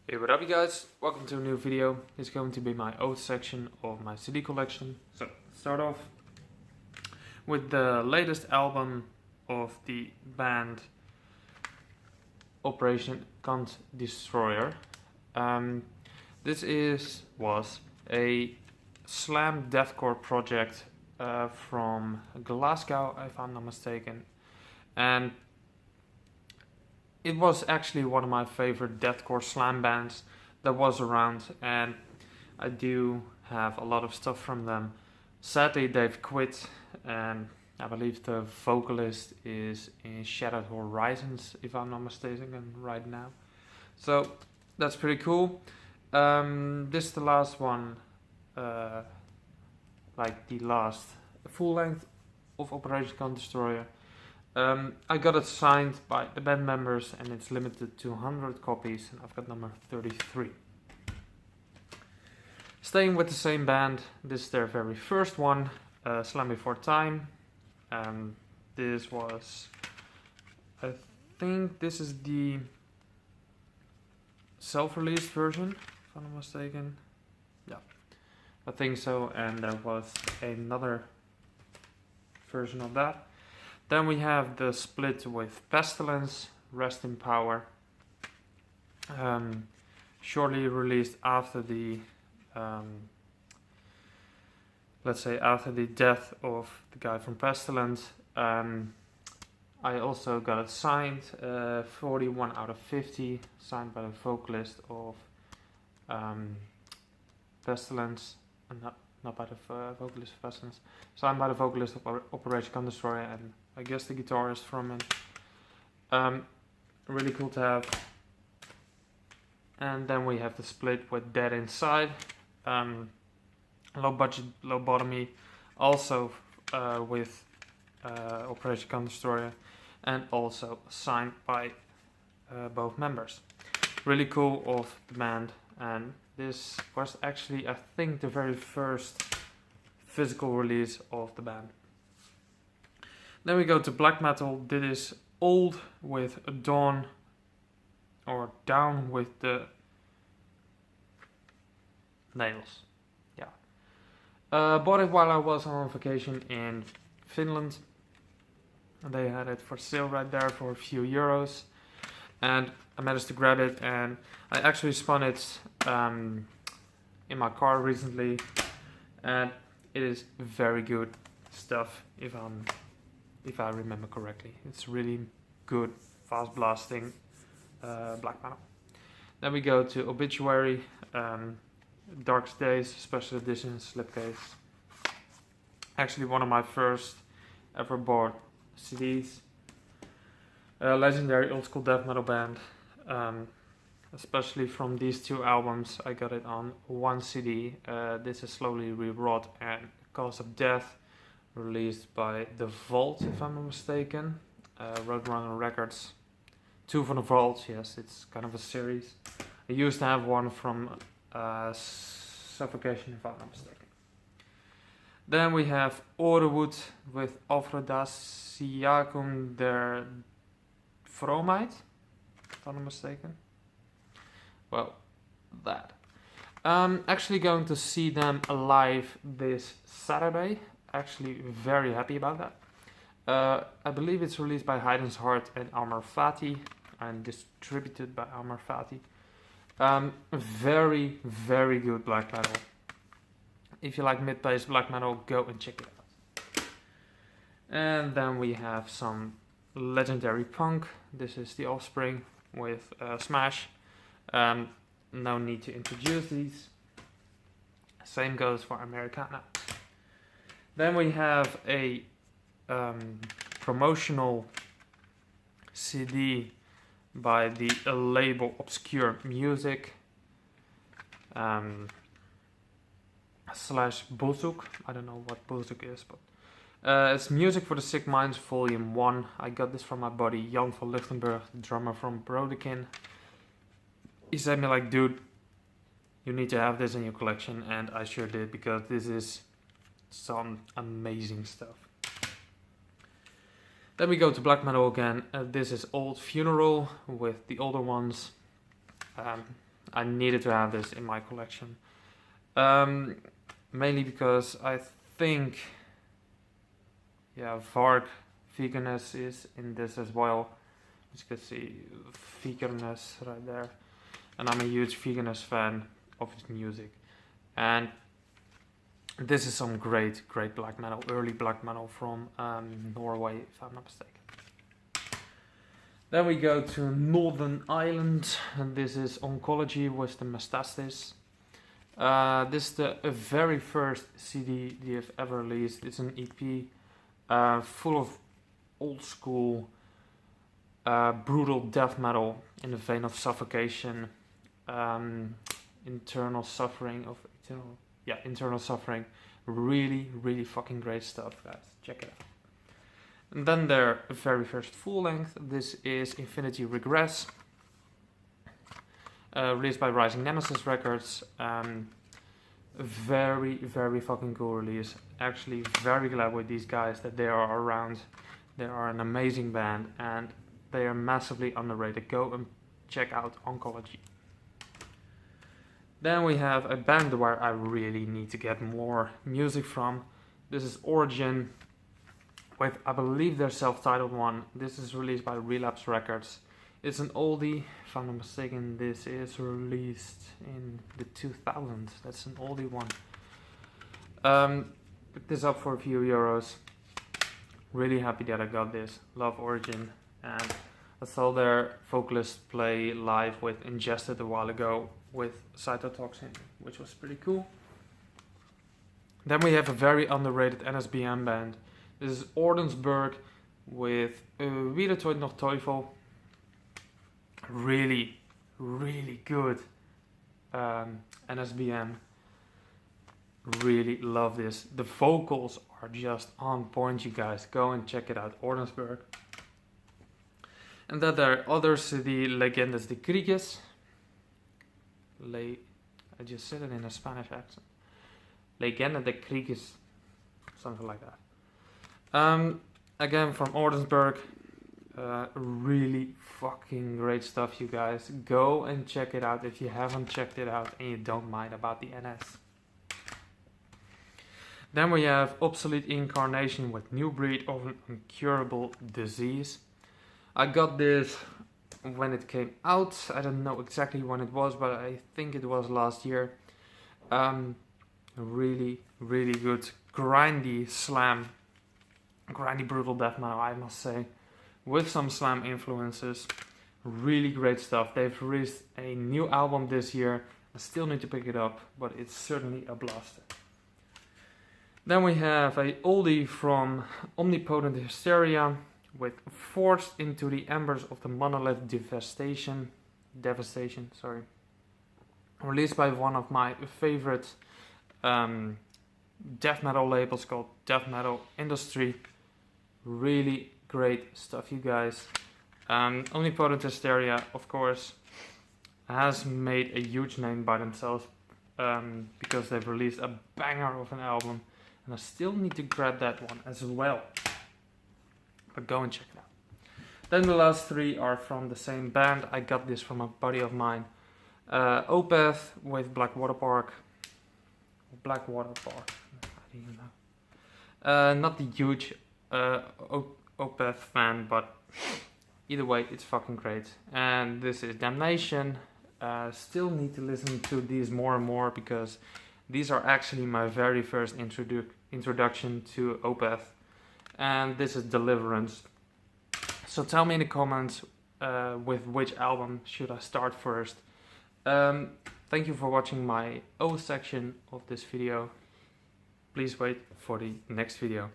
Hey, what up you guys? Welcome to a new video. It's going to be my old section of my CD collection. So, start off with the latest album of the band Operation Cunt Destroyer. Was a slam deathcore project from Glasgow, if I'm not mistaken. And it was actually one of my favorite deathcore slam bands that was around, and I do have a lot of stuff from them. Sadly, they've quit, and I believe the vocalist is in Shattered Horizons, if I'm not mistaken, right now. So that's pretty cool. This is the last one, like the last full length of Operation Cunt Destroyer. I got it signed by the band members and it's limited to 100 copies, and I've got number 33. Staying with the same band, this is their very first one, Slam Before Time. This was, I think this is the self-released version, if I'm not mistaken. Yeah, I think so, and there was another version of that. Then we have the split with Pestilence, Rest in Power, shortly released after the, let's say after the death of the guy from Pestilence. I also got it signed, 41 out of 50, signed by the vocalist of Pestilence, not by the vocalist of Pestilence, signed by the vocalist of Operation Cunt Destroyer, and I guess the guitarist from it. Really cool to have. And then we have the split with Dead Inside, low budget, lobotomy, also with Operation Cunt Destroyer, and also signed by both members. Really cool of the band, and this was actually, I think, the very first physical release of the band. Then we go to black metal. This is Old with Dawn, or Down with the Nails. Yeah. Bought it while I was on vacation in Finland. They had it for sale right there for a few euros, and I managed to grab it, and I actually spun it in my car recently, and it is very good stuff if I remember correctly. It's really good, fast blasting black metal. Then we go to Obituary, Darkest Days, special edition slipcase. Actually one of my first ever bought CDs. Legendary old school death metal band. Especially from these two albums, I got it on one CD. This is Slowly Rewrought and Cause of Death, released by The Vault, if I'm not mistaken. Roadrunner Records. Two from The Vault, yes, it's kind of a series. I used to have one from Suffocation, if I'm not mistaken. Then we have Orewood with Aphrodisiacum der Fromheid, if I'm not mistaken. Well, that. Actually going to see them live this Saturday. Actually very happy about that. I believe it's released by Haydn's Heart and Amor Fati, and distributed by Amor Fati. Very, very good black metal. If you like mid-paced black metal, go and check it out. And then we have some legendary punk. This is The Offspring with Smash. No need to introduce these. Same goes for Americana. Then we have a promotional CD by the label Obscure Music slash Bozuk. I don't know what Bozuk is, but it's Music for the Sick Minds Volume 1. I got this from my buddy Jan van Lichtenberg, the drummer from Brodekin. He said me like, dude, you need to have this in your collection, and I sure did, because this is some amazing stuff. Then we go to black metal again. This is Old Funeral with the older ones. I needed to have this in my collection. Mainly because I think, yeah, Varg Vikernes is in this as well. As you can see, Vikernes right there. And I'm a huge Vikernes fan of his music. And this is some great black metal, early black metal from Norway, if I'm not mistaken. Then we go to Northern Ireland, and this is Oncology with the Metastasis. This is the very first CD they have ever released. It's an EP full of old school brutal death metal in the vein of Suffocation, internal suffering. Really fucking great stuff, guys. Check it out. And then their very first full length. This is Infinity Regress, released by Rising Nemesis Records. Very fucking cool release. Actually very glad with these guys that they are around. They are an amazing band and they are massively underrated. Go and check out Oncology. Then we have a band where I really need to get more music from. This is Origin with, I believe, their self-titled one. This is released by Relapse Records. It's an oldie, if I'm not mistaken. This is released in the 2000s. That's an oldie one. Picked this up for a few euros. Really happy that I got this. Love Origin. And I saw their vocalist play live with Ingested a while ago with Cytotoxin, which was pretty cool. Then we have a very underrated NSBM band. This is Ordensburg with Weder Teut noch Teufel. Really good NSBM. Really love this. The vocals are just on point, you guys. Go and check it out, Ordensburg. And then there are others, the Leyendas de Kriges. I just said it in a Spanish accent. Legenda de Kriges, something like that. Again from Ordensburg. Really fucking great stuff, you guys. Go and check it out if you haven't checked it out and you don't mind about the NS. Then we have Obsolete Incarnation with New Breed of an Incurable Disease. I got this when it came out. I don't know exactly when it was, but I think it was last year. Really good grindy slam, grindy brutal death metal, I must say, with some slam influences. Really great stuff. They've released a new album this year. I still need to pick it up, but it's certainly a blaster. Then we have a oldie from Omnipotent Hysteria with Forced into the Embers of the Monolith Devastation, released by one of my favorite death metal labels called Death Metal Industry. Really great stuff, you guys. Omnipotent Hysteria, of course, has made a huge name by themselves because they've released a banger of an album, and I still need to grab that one as well. But go and check it out. Then the last three are from the same band. I got this from a buddy of mine. Opeth with Blackwater Park. Blackwater Park. How do you know? Not the huge Opeth fan, but either way, it's fucking great. And this is Damnation. Still need to listen to these more and more because these are actually my very first introduction to Opeth. And this is Deliverance. So tell me in the comments with which album should I start first. Thank you for watching my O section of this video. Please wait for the next video.